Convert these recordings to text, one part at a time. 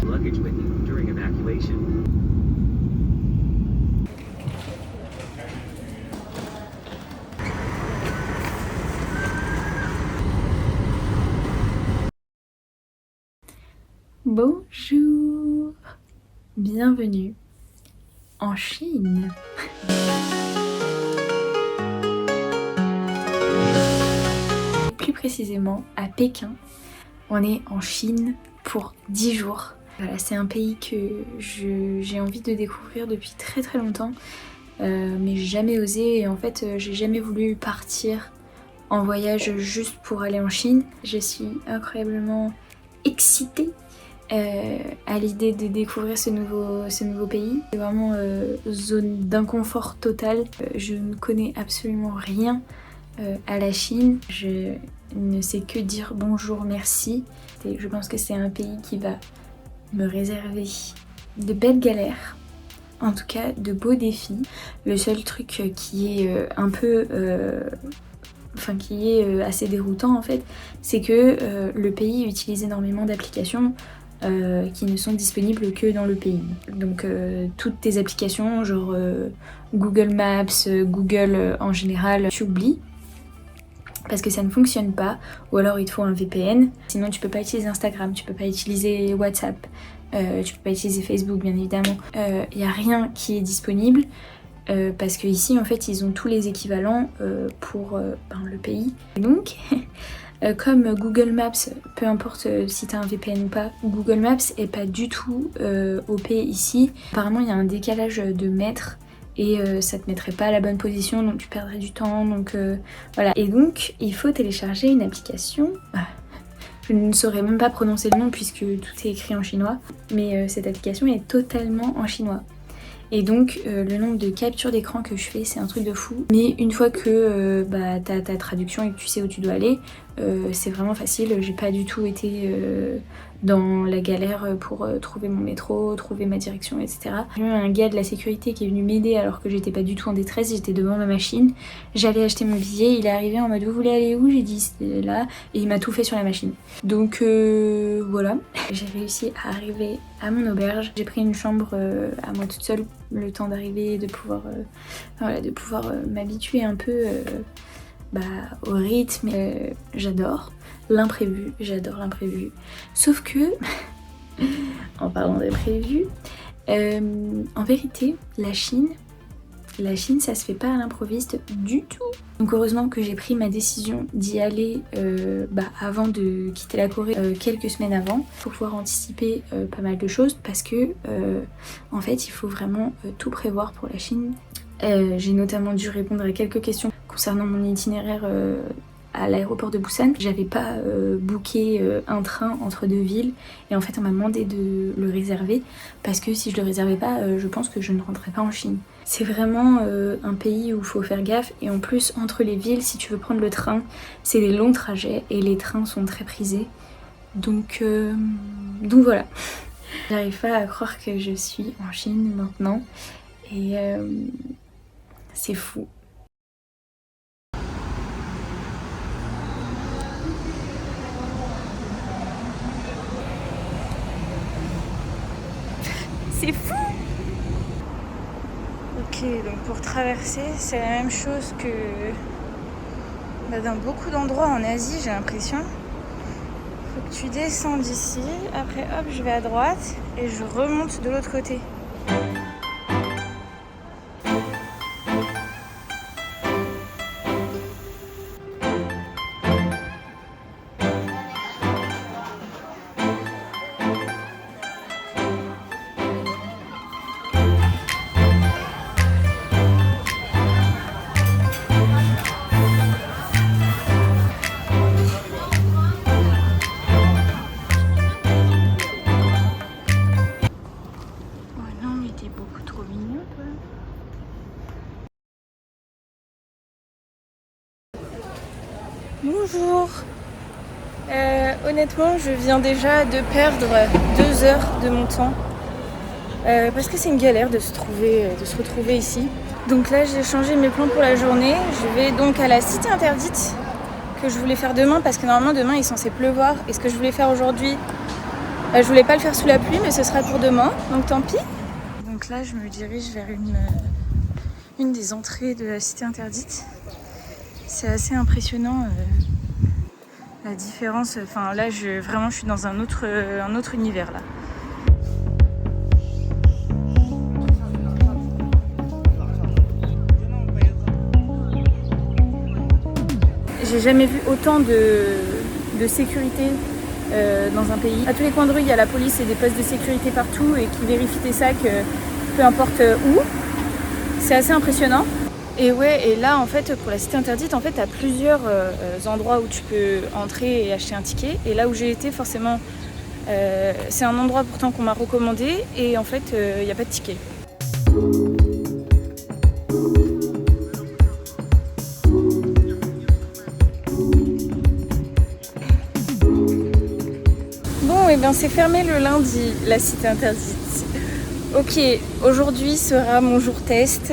Luggage with you during evacuation. Bonjour, bienvenue en Chine. Plus précisément à Pékin. On est en Chine pour 10 jours. Voilà, c'est un pays que j'ai envie de découvrir depuis très très longtemps, mais j'ai jamais osé, et en fait j'ai jamais voulu partir en voyage juste pour aller en Chine. Je suis incroyablement excitée à l'idée de découvrir ce nouveau pays. C'est vraiment zone d'inconfort total. Je ne connais absolument rien à la Chine. Je ne sais que dire bonjour, merci. Et je pense que c'est un pays qui va me réserver de belles galères, en tout cas de beaux défis. Le seul truc qui est un peu... qui est assez déroutant en fait, c'est que le pays utilise énormément d'applications qui ne sont disponibles que dans le pays. Donc toutes tes applications, genre Google Maps, Google en général, tu oublies parce que ça ne fonctionne pas, ou alors il te faut un VPN. Sinon tu peux pas utiliser Instagram, tu peux pas utiliser WhatsApp, tu peux pas utiliser Facebook bien évidemment. Il y a rien qui est disponible. Parce qu'ici en fait ils ont tous les équivalents pour le pays. Et donc comme Google Maps, peu importe si t'as un VPN ou pas, Google Maps est pas du tout OP ici. Apparemment il y a un décalage de mètres et ça te mettrait pas à la bonne position, donc tu perdrais du temps, donc voilà. Et donc il faut télécharger une application. Je ne saurais même pas prononcer le nom puisque tout est écrit en chinois, mais cette application est totalement en chinois. Et donc le nombre de captures d'écran que je fais, c'est un truc de fou. Mais une fois que t'as ta traduction et que tu sais où tu dois aller, c'est vraiment facile. J'ai pas du tout été dans la galère pour trouver mon métro, trouver ma direction, etc. J'ai même un gars de la sécurité qui est venu m'aider alors que j'étais pas du tout en détresse, j'étais devant ma machine. J'allais acheter mon billet, il est arrivé en mode vous voulez aller où? J'ai dit c'est là, et il m'a tout fait sur la machine. Donc voilà, j'ai réussi à arriver à mon auberge. J'ai pris une chambre à moi toute seule, le temps d'arriver et de pouvoir, m'habituer un peu au rythme. J'adore l'imprévu, j'adore l'imprévu. Sauf que, en parlant d'imprévu, en vérité, la Chine, ça se fait pas à l'improviste du tout. Donc heureusement que j'ai pris ma décision d'y aller avant de quitter la Corée, quelques semaines avant, pour pouvoir anticiper pas mal de choses, parce que en fait il faut vraiment tout prévoir pour la Chine. J'ai notamment dû répondre à quelques questions concernant mon itinéraire à l'aéroport de Busan. J'avais pas booké un train entre deux villes et en fait on m'a demandé de le réserver parce que si je le réservais pas, je pense que je ne rentrais pas en Chine. C'est vraiment un pays où il faut faire gaffe, et en plus entre les villes, si tu veux prendre le train, c'est des longs trajets et les trains sont très prisés. Donc voilà. J'arrive pas à croire que je suis en Chine maintenant et c'est fou. C'est fou! Ok, donc pour traverser, c'est la même chose que dans beaucoup d'endroits en Asie, j'ai l'impression. Faut que tu descends d'ici, après hop, je vais à droite et je remonte de l'autre côté. Bonjour. Honnêtement, je viens déjà de perdre 2 heures de mon temps parce que c'est une galère de se retrouver ici. Donc là, j'ai changé mes plans pour la journée. Je vais donc à la cité interdite que je voulais faire demain parce que normalement demain il est censé pleuvoir. Et ce que je voulais faire aujourd'hui, Je voulais pas le faire sous la pluie, mais ce sera pour demain, donc tant pis. Donc là, je me dirige vers une des entrées de la cité interdite. C'est assez impressionnant la différence. Enfin là, vraiment, je suis dans un autre univers là. J'ai jamais vu autant de sécurité dans un pays. À tous les coins de rue, il y a la police et des postes de sécurité partout et qui vérifient tes sacs peu importe où. C'est assez impressionnant. Et ouais, et là en fait pour la cité interdite, en fait t'as plusieurs endroits où tu peux entrer et acheter un ticket. Et là où j'ai été forcément, c'est un endroit pourtant qu'on m'a recommandé et en fait il n'y a pas de ticket. Bon, et bien c'est fermé le lundi, la cité interdite. Ok, aujourd'hui sera mon jour test,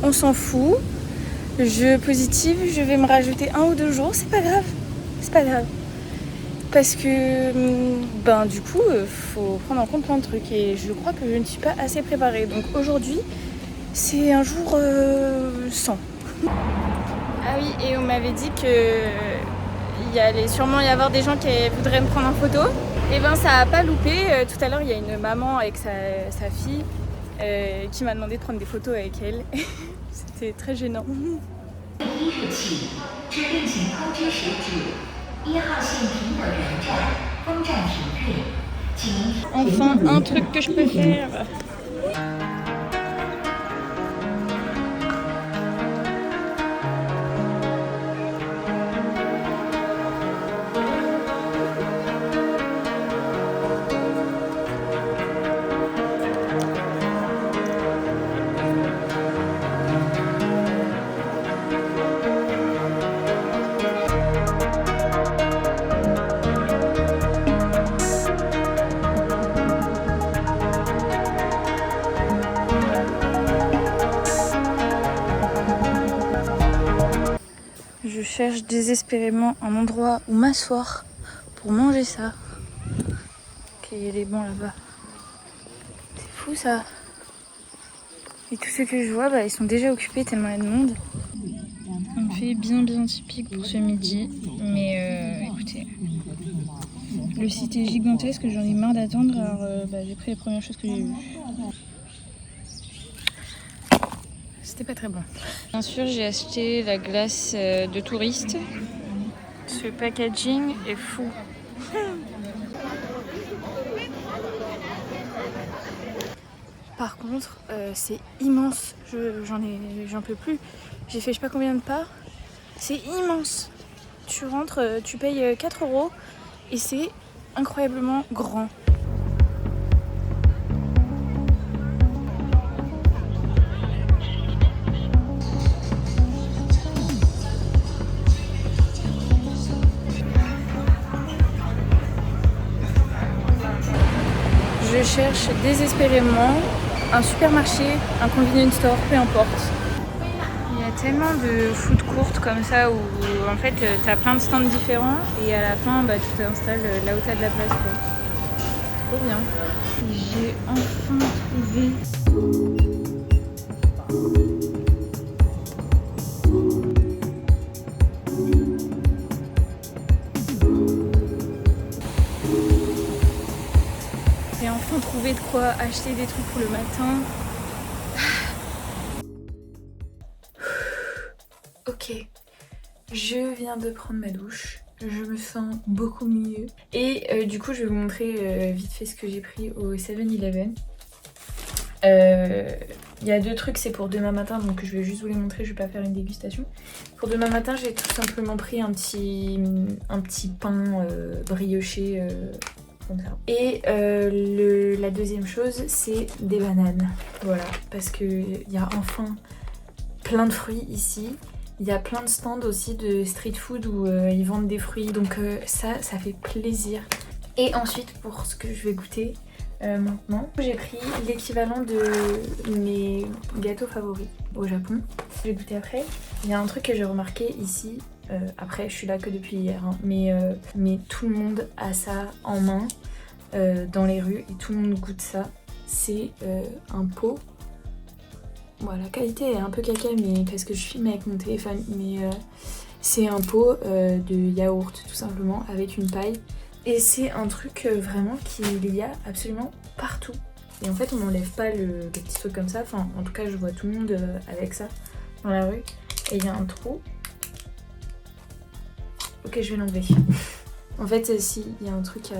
on s'en fout. Je positive, je vais me rajouter 1 ou 2 jours, c'est pas grave. C'est pas grave. Parce que, du coup, faut prendre en compte plein de trucs et je crois que je ne suis pas assez préparée. Donc aujourd'hui, c'est un jour sans. Ah oui, et on m'avait dit qu'il allait sûrement y avoir des gens qui voudraient me prendre en photo. Et ben ça a pas loupé. Tout à l'heure, il y a une maman avec sa fille qui m'a demandé de prendre des photos avec elle. C'était très gênant. Enfin, un truc que je peux faire. Je cherche désespérément un endroit où m'asseoir pour manger ça. Ok, il est bon là-bas. C'est fou ça. Et tous ceux que je vois, ils sont déjà occupés tellement il y a de monde. On fait bien typique pour ce midi. Mais écoutez, le site est gigantesque, j'en ai marre d'attendre. Alors j'ai pris les premières choses que j'ai vues. C'était pas très bon. Bien sûr, j'ai acheté la glace de touriste. Ce packaging est fou. Par contre, c'est immense. J'en peux plus. J'ai fait je sais pas combien de pas. C'est immense. Tu rentres, tu payes 4 € et c'est incroyablement grand. Je cherche désespérément un supermarché, un convenience store, peu importe. Il y a tellement de food courts comme ça où en fait t'as plein de stands différents et à la fin tu t'installes là où t'as de la place quoi. Trop bien. J'ai enfin trouvé. J'ai enfin trouvé de quoi acheter des trucs pour le matin. Ok, je viens de prendre ma douche. Je me sens beaucoup mieux. Et du coup, je vais vous montrer vite fait ce que j'ai pris au 7-Eleven. Il y a 2 trucs, c'est pour demain matin, donc je vais juste vous les montrer, je vais pas faire une dégustation. Pour demain matin, j'ai tout simplement pris un petit pain brioché comme ça. Et la deuxième chose, c'est des bananes. Voilà, parce qu'il y a enfin plein de fruits ici. Il y a plein de stands aussi de street food où ils vendent des fruits, donc ça fait plaisir. Et ensuite, pour ce que je vais goûter maintenant, j'ai pris l'équivalent de mes gâteaux favoris au Japon. Je vais goûter après. Il y a un truc que j'ai remarqué ici, après je suis là que depuis hier, hein, mais tout le monde a ça en main. dans les rues et tout le monde goûte ça. C'est un pot. Bon, la qualité est un peu caca, mais parce que je filme avec mon téléphone, mais c'est un pot de yaourt tout simplement avec une paille. Et c'est un truc vraiment qu'il y a absolument partout. Et en fait on n'enlève pas le petit truc comme ça, enfin en tout cas je vois tout le monde avec ça dans la rue. Et il y a un trou. Ok, je vais l'enlever. En fait si, il y a un truc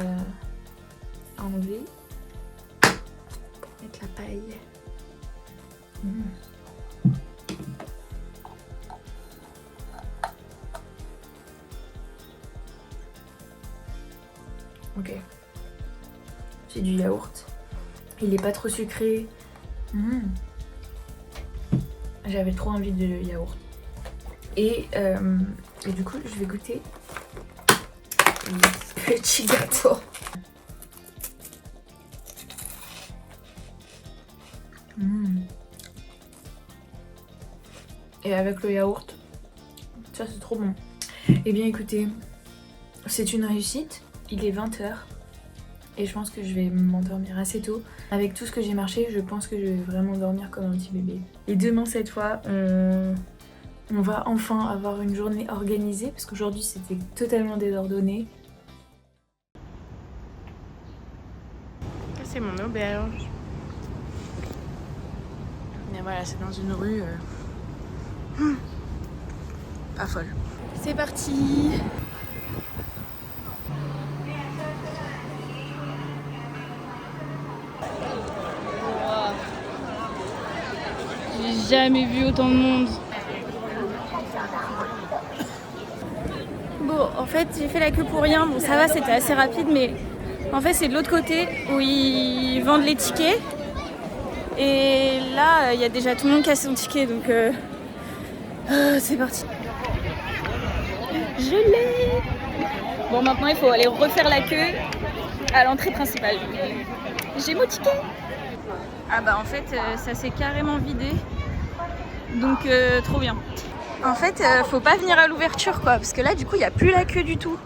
à enlever. Pour mettre la paille. Ok. C'est du yaourt. Il est pas trop sucré. J'avais trop envie de yaourt. Et du coup, je vais goûter le petit gâteau. Et avec le yaourt, ça c'est trop bon. Eh bien écoutez, c'est une réussite. Il est 20h. Et je pense que je vais m'endormir assez tôt. Avec tout ce que j'ai marché, je pense que je vais vraiment dormir comme un petit bébé. Et demain, cette fois, on va enfin avoir une journée organisée. Parce qu'aujourd'hui, c'était totalement désordonné. Ça, c'est mon auberge. Mais voilà, c'est dans une rue pas folle. C'est parti! J'ai jamais vu autant de monde. Bon, en fait, j'ai fait la queue pour rien. Bon, ça va, c'était assez rapide, mais en fait, c'est de l'autre côté où ils vendent les tickets. Et là, il y a déjà tout le monde qui a son ticket, donc c'est parti. Je l'ai! Bon, maintenant, il faut aller refaire la queue à l'entrée principale. J'ai mon ticket! Ah bah en fait ça s'est carrément vidé, donc trop bien. En fait faut pas venir à l'ouverture quoi, parce que là du coup il n'y a plus la queue du tout.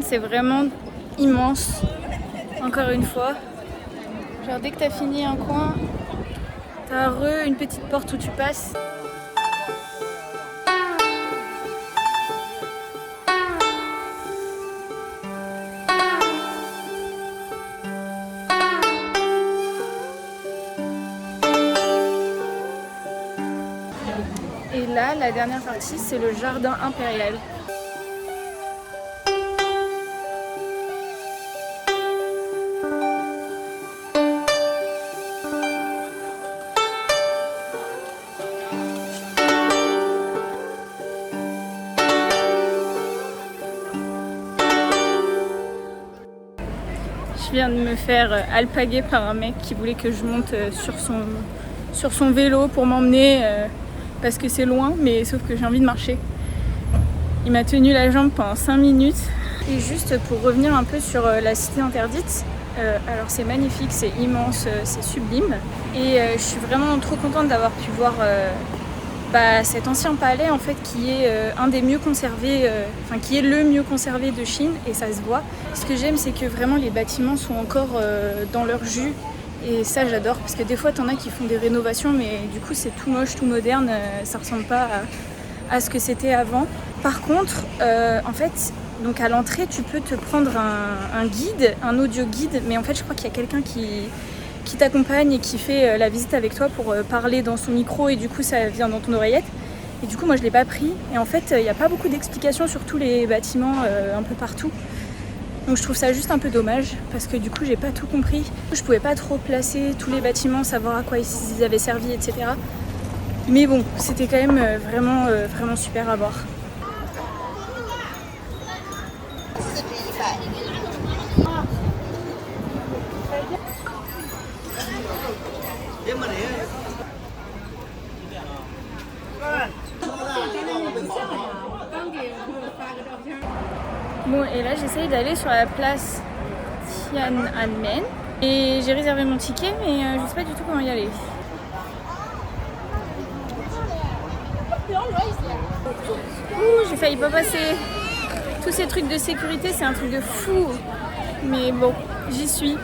C'est vraiment immense, encore une fois. Genre dès que t'as fini un coin, t'as une petite porte où tu passes. Et là, la dernière partie, c'est le jardin impérial. Je viens de me faire alpaguer par un mec qui voulait que je monte sur son vélo pour m'emmener parce que c'est loin, mais sauf que j'ai envie de marcher. Il m'a tenu la jambe pendant 5 minutes. Et juste pour revenir un peu sur la cité interdite, alors c'est magnifique, c'est immense, c'est sublime. Et je suis vraiment trop contente d'avoir pu voir cet ancien palais en fait qui est un des mieux conservés, qui est le mieux conservé de Chine, et ça se voit. Ce que j'aime, c'est que vraiment les bâtiments sont encore dans leur jus, et ça j'adore, parce que des fois t'en as qui font des rénovations, mais du coup c'est tout moche, tout moderne, ça ressemble pas à ce que c'était avant. Par contre, en fait, donc à l'entrée tu peux te prendre un guide, un audio guide, mais en fait je crois qu'il y a quelqu'un qui t'accompagne et qui fait la visite avec toi pour parler dans son micro, et du coup ça vient dans ton oreillette. Et du coup moi je l'ai pas pris, et en fait il n'y a pas beaucoup d'explications sur tous les bâtiments un peu partout. Donc je trouve ça juste un peu dommage, parce que du coup j'ai pas tout compris. Je pouvais pas trop placer tous les bâtiments, savoir à quoi ils avaient servi, etc. Mais bon, c'était quand même vraiment super à voir. Bon, et là j'essaye d'aller sur la place Tiananmen et j'ai réservé mon ticket, mais je sais pas du tout comment y aller. Ouh, j'ai failli pas passer. Tous ces trucs de sécurité, c'est un truc de fou. Mais bon, j'y suis.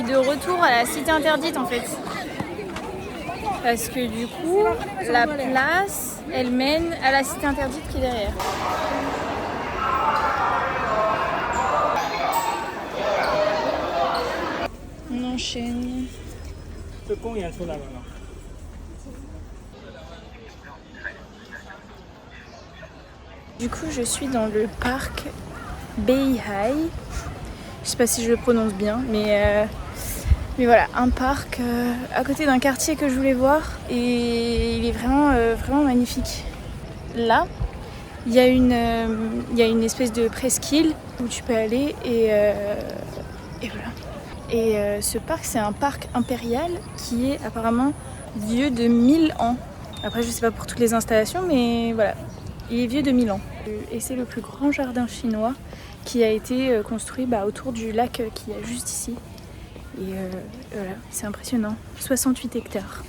De retour à la cité interdite en fait, parce que du coup la place elle mène à la cité interdite qui est derrière. On enchaîne. Du coup je suis dans le parc Beihai, je sais pas si je le prononce bien, mais voilà, un parc à côté d'un quartier que je voulais voir et il est vraiment magnifique. Là, il y a une espèce de presqu'île où tu peux aller et voilà. Et ce parc, c'est un parc impérial qui est apparemment vieux de 1000 ans. Après, je sais pas pour toutes les installations, mais voilà, il est vieux de 1000 ans. Et c'est le plus grand jardin chinois qui a été construit autour du lac qu'il y a juste ici. Et voilà, c'est impressionnant. 68 hectares.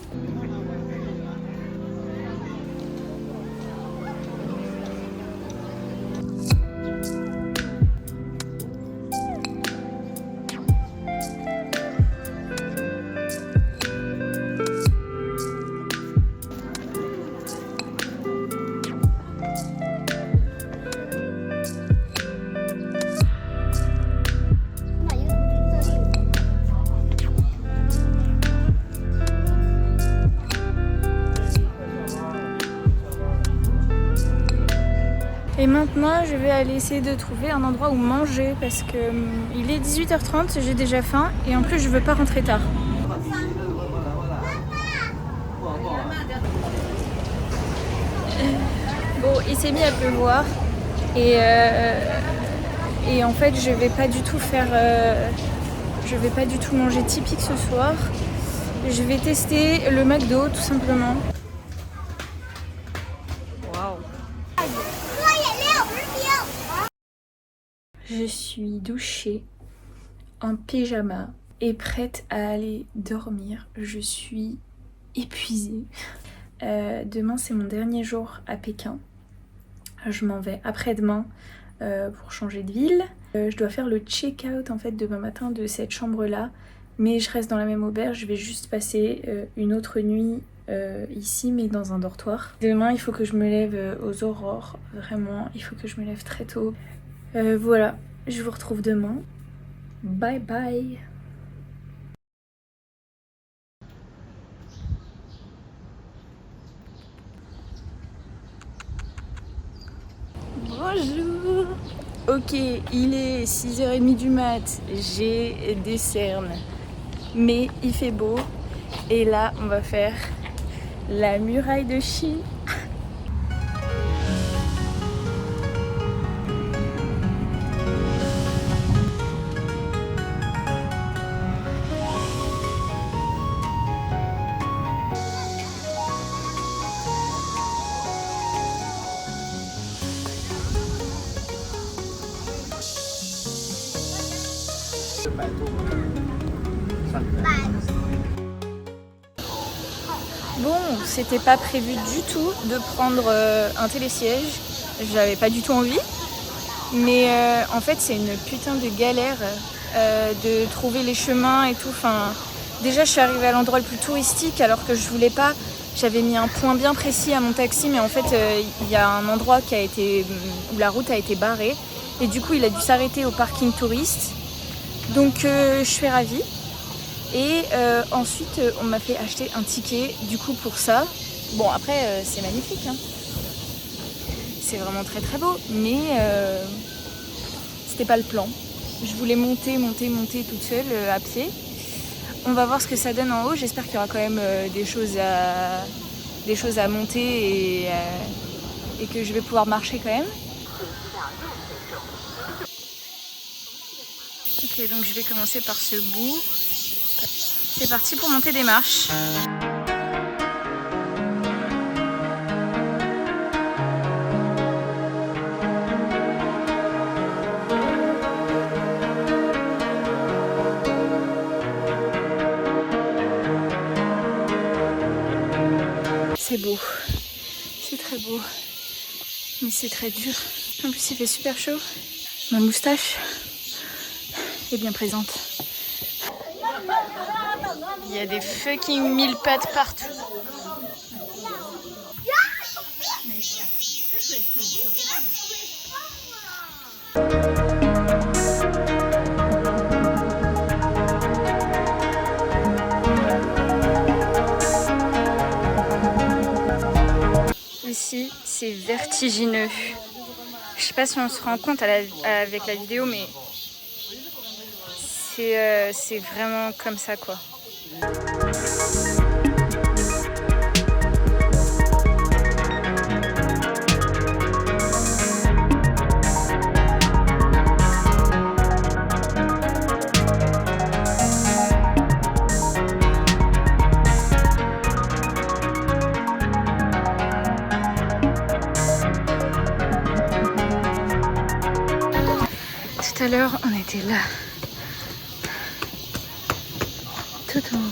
Et maintenant, je vais aller essayer de trouver un endroit où manger parce que il est 18h30, j'ai déjà faim et en plus je veux pas rentrer tard. Bon, il s'est mis à pleuvoir et en fait je vais pas du tout manger typique ce soir. Je vais tester le McDo tout simplement. Je suis douchée, en pyjama et prête à aller dormir. Je suis épuisée. Demain c'est mon dernier jour à Pékin. Je m'en vais après-demain pour changer de ville. Je dois faire le check-out en fait demain matin de cette chambre-là. Mais je reste dans la même auberge, je vais juste passer une autre nuit ici mais dans un dortoir. Demain il faut que je me lève aux aurores, vraiment il faut que je me lève très tôt. Voilà, je vous retrouve demain. Bye bye. Bonjour. Ok, il est 6h30 du mat, j'ai des cernes, mais il fait beau. Et là, on va faire la muraille de Chine. Bon, c'était pas prévu du tout de prendre un télésiège, j'avais pas du tout envie, mais en fait c'est une putain de galère de trouver les chemins et tout. Enfin, déjà je suis arrivée à l'endroit le plus touristique alors que je voulais pas. J'avais mis un point bien précis à mon taxi, mais en fait il y a un endroit où la route a été barrée et du coup il a dû s'arrêter au parking touriste. Donc je suis ravie. Et ensuite on m'a fait acheter un ticket du coup pour ça. Bon après c'est magnifique hein. C'est vraiment très très beau, mais c'était pas le plan. Je voulais monter toute seule à pied On va voir ce que ça donne en haut. J'espère qu'il y aura quand même des choses à monter et que je vais pouvoir marcher quand même. Ok, donc je vais commencer par ce bout. C'est parti pour monter des marches. C'est beau, c'est très beau, mais c'est très dur. En plus il fait super chaud. Ma moustache est bien présente. Il y a des fucking 1000 pattes partout. Ici, c'est vertigineux. Je sais pas si on se rend compte avec la vidéo, mais c'est vraiment comme ça, quoi. Tout à l'heure, on était là. Tout en haut.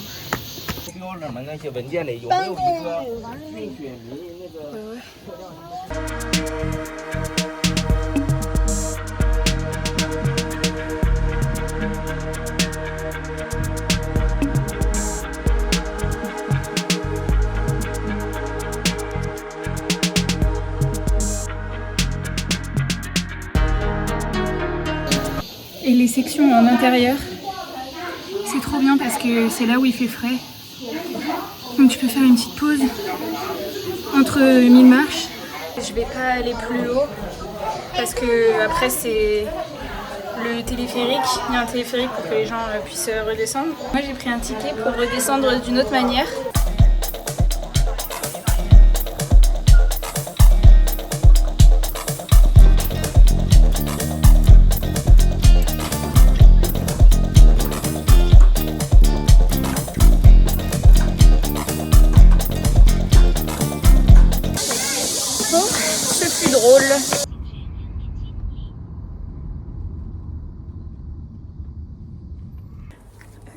Et les sections en intérieur, c'est trop bien parce que c'est là où il fait frais. Donc tu peux faire une petite pause entre 1000 marches. Je vais pas aller plus haut parce que après c'est le téléphérique. Il y a un téléphérique pour que les gens puissent redescendre. Moi j'ai pris un ticket pour redescendre d'une autre manière. Ce fut drôle.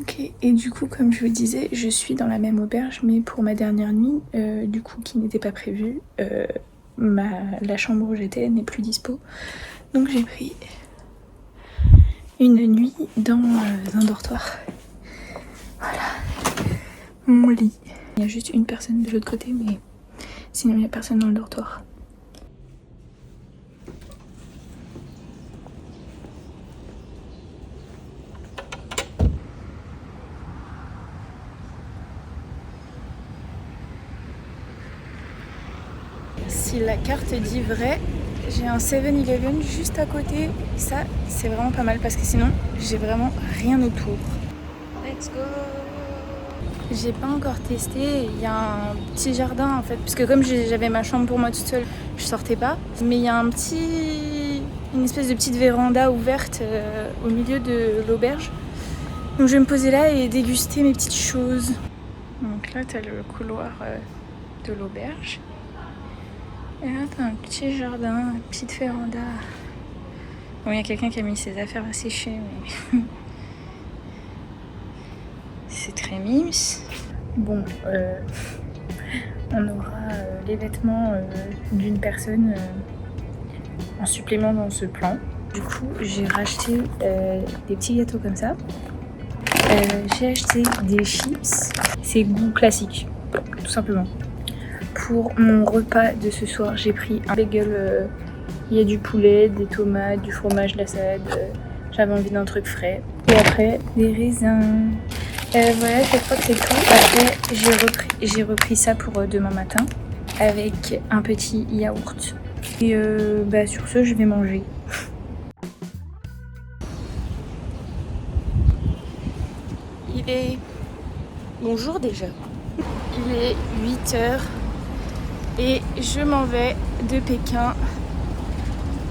Ok, et du coup, comme je vous disais, je suis dans la même auberge, mais pour ma dernière nuit, du coup, qui n'était pas prévue, la chambre où j'étais n'est plus dispo. Donc j'ai pris une nuit dans un dortoir. Voilà, mon lit. Il y a juste une personne de l'autre côté, mais sinon il n'y a personne dans le dortoir. Si la carte dit vrai, j'ai un 7-Eleven juste à côté. Ça, c'est vraiment pas mal parce que sinon, j'ai vraiment rien autour. Let's go! J'ai pas encore testé. Il y a un petit jardin en fait, parce que comme j'avais ma chambre pour moi toute seule, je sortais pas. Mais il y a une espèce de petite véranda ouverte au milieu de l'auberge. Donc je vais me poser là et déguster mes petites choses. Donc là, t'as le couloir de l'auberge. Et là, t'as un petit jardin, une petite véranda. Bon, il y a quelqu'un qui a mis ses affaires à sécher, mais c'est très mimes. Bon, on aura les vêtements d'une personne en supplément dans ce plan. Du coup, j'ai racheté des petits gâteaux comme ça. J'ai acheté des chips. C'est goût classique, tout simplement. Pour mon repas de ce soir, j'ai pris un bagel. Il y a du poulet, des tomates, du fromage, de la salade. J'avais envie d'un truc frais. Et après, des raisins. Voilà, je crois que c'est tout. Après, j'ai repris ça pour demain matin avec un petit yaourt. Et sur ce, je vais manger. Il est Bonjour déjà. Il est 8h et je m'en vais de Pékin.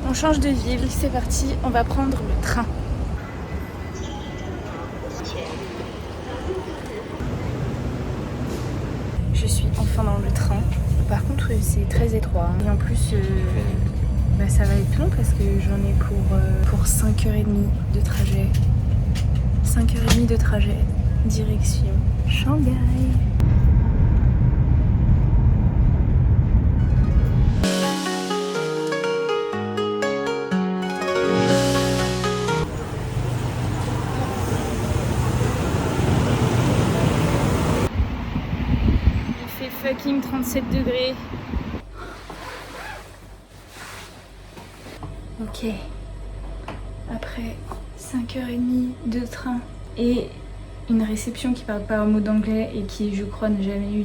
On change de ville, c'est parti, on va prendre le train. Je suis enfin dans le train. Par contre, c'est très étroit. Et en plus, ça va être long parce que j'en ai pour 5h30 de trajet. 5h30 de trajet, direction Shanghai. Il fait fucking 37 degrés. Ok. Après 5h30 de train et une réception qui parle pas un mot d'anglais et qui, je crois, n'a jamais eu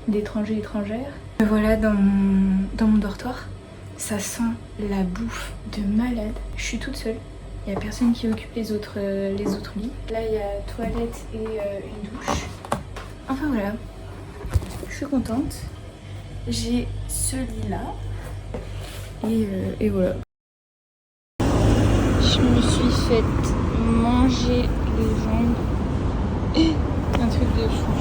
d'étrangers étrangères. Me voilà dans mon dortoir. Ça sent la bouffe de malade. Je suis toute seule. Il n'y a personne qui occupe les autres lits. Là, il y a toilette et une douche. Enfin voilà. Je suis contente. J'ai ce lit-là. Et voilà. Je me suis faite manger les jambes. Un truc de fou.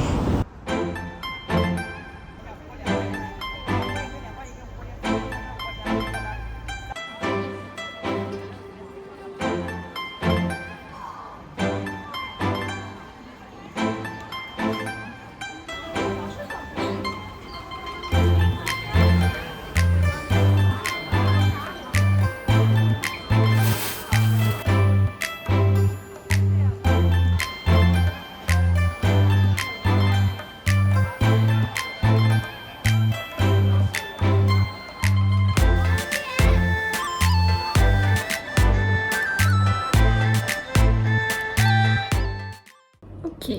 Ok,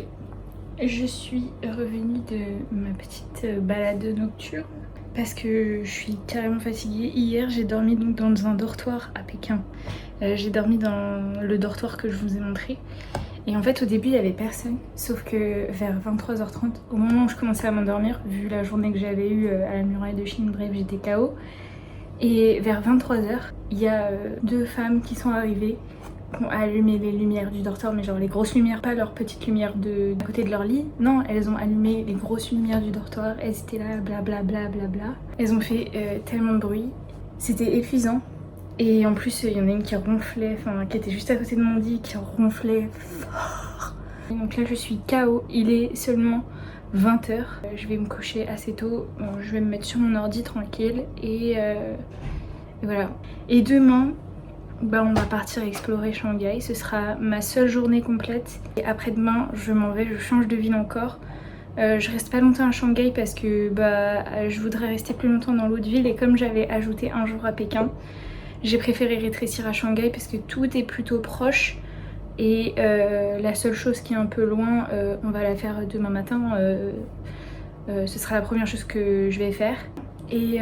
je suis revenue de ma petite balade nocturne parce que je suis carrément fatiguée. Hier, j'ai dormi donc dans un dortoir à Pékin. J'ai dormi dans le dortoir que je vous ai montré. Et en fait, au début, il n'y avait personne. Sauf que vers 23h30, au moment où je commençais à m'endormir, vu la journée que j'avais eue à la muraille de Chine, bref, j'étais KO. Et vers 23h, il y a deux femmes qui sont arrivées, qui ont allumé les lumières du dortoir, mais genre les grosses lumières, pas leurs petites lumières de côté de leur lit. Non, elles ont allumé les grosses lumières du dortoir, elles étaient là, blablabla, bla. Elles ont fait tellement de bruit, c'était épuisant. Et en plus, il y en a une qui ronflait, enfin qui était juste à côté de mon lit, qui ronflait fort. Et donc là, je suis KO, il est seulement 20h. Je vais me coucher assez tôt, je vais me mettre sur mon ordi tranquille et voilà. Et demain, on va partir explorer Shanghai, ce sera ma seule journée complète. Et après-demain, je m'en vais, je change de ville encore. Je reste pas longtemps à Shanghai parce que je voudrais rester plus longtemps dans l'autre ville. Et comme j'avais ajouté un jour à Pékin, j'ai préféré rétrécir à Shanghai parce que tout est plutôt proche. Et la seule chose qui est un peu loin, on va la faire demain matin. Ce sera la première chose que je vais faire. Et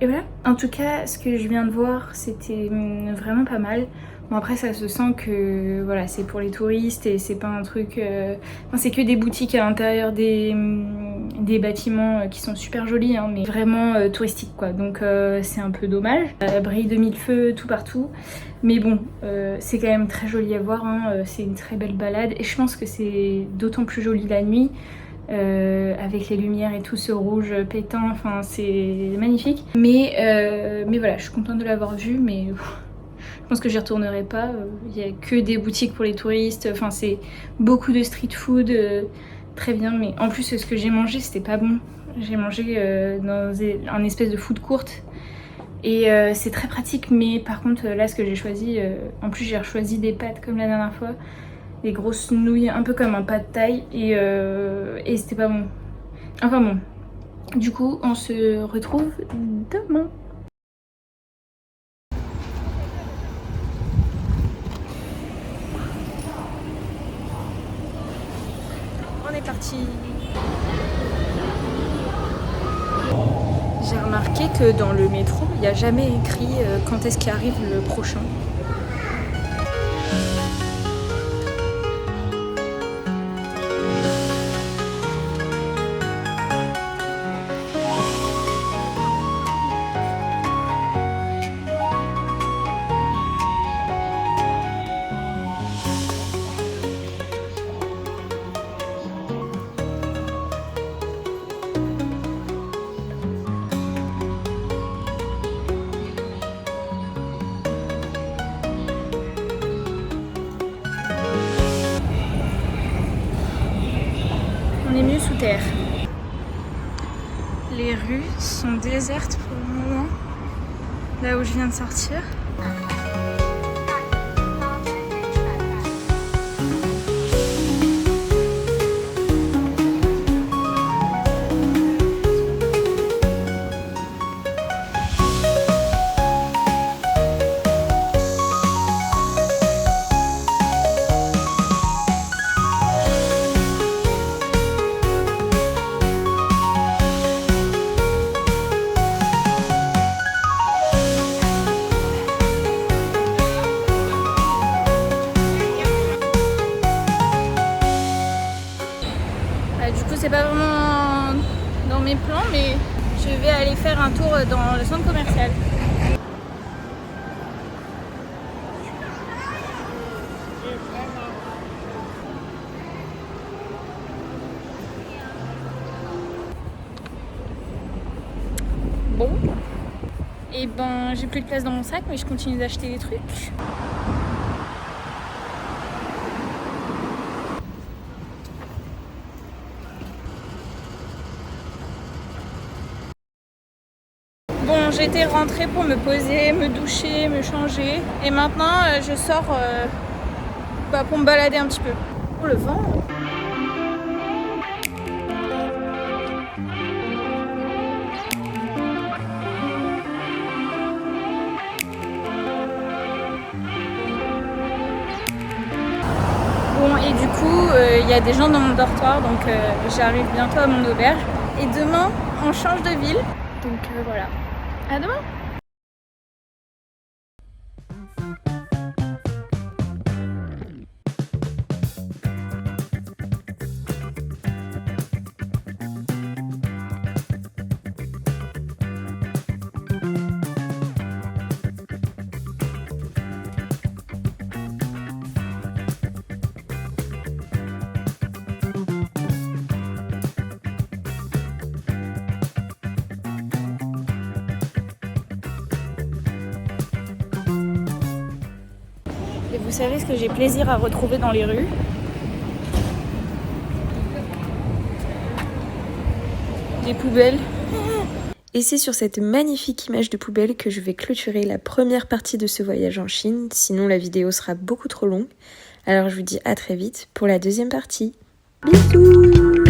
voilà. En tout cas, ce que je viens de voir, c'était vraiment pas mal. Bon, après, ça se sent que voilà, c'est pour les touristes et c'est pas un truc... Enfin, c'est que des boutiques à l'intérieur des bâtiments qui sont super jolis, hein, mais vraiment touristiques, quoi. Donc c'est un peu dommage. Brille de mille feux tout partout. Mais bon, c'est quand même très joli à voir, hein. C'est une très belle balade. Et je pense que c'est d'autant plus joli la nuit. Avec les lumières et tout ce rouge pétant, enfin c'est magnifique. Mais voilà, je suis contente de l'avoir vu, mais je pense que j'y retournerai pas. Il y a que des boutiques pour les touristes, enfin c'est beaucoup de street food, très bien. Mais en plus ce que j'ai mangé c'était pas bon. J'ai mangé dans un espèce de food court. Et c'est très pratique, mais par contre là ce que j'ai choisi, en plus j'ai choisi des pâtes comme la dernière fois. Des grosses nouilles, un peu comme un pad thai, et c'était pas bon. Enfin bon, du coup on se retrouve demain. On est parti. J'ai remarqué que dans le métro, il n'y a jamais écrit quand est-ce qu'arrive le prochain. terre. Les rues sont désertes pour le moment, là où je viens de sortir. Du coup, c'est pas vraiment dans mes plans, mais je vais aller faire un tour dans le centre commercial. Bon, et ben j'ai plus de place dans mon sac, mais je continue d'acheter des trucs. Bon, j'étais rentrée pour me poser, me doucher, me changer. Et maintenant, je sors pour me balader un petit peu. Oh, le vent! Bon, et du coup, il y a des gens dans mon dortoir, donc j'arrive bientôt à mon auberge. Et demain, on change de ville. Donc voilà. À demain! Et vous savez ce que j'ai plaisir à retrouver dans les rues? Des poubelles. Et c'est sur cette magnifique image de poubelle que je vais clôturer la première partie de ce voyage en Chine, sinon la vidéo sera beaucoup trop longue. Alors je vous dis à très vite pour la deuxième partie. Bisous!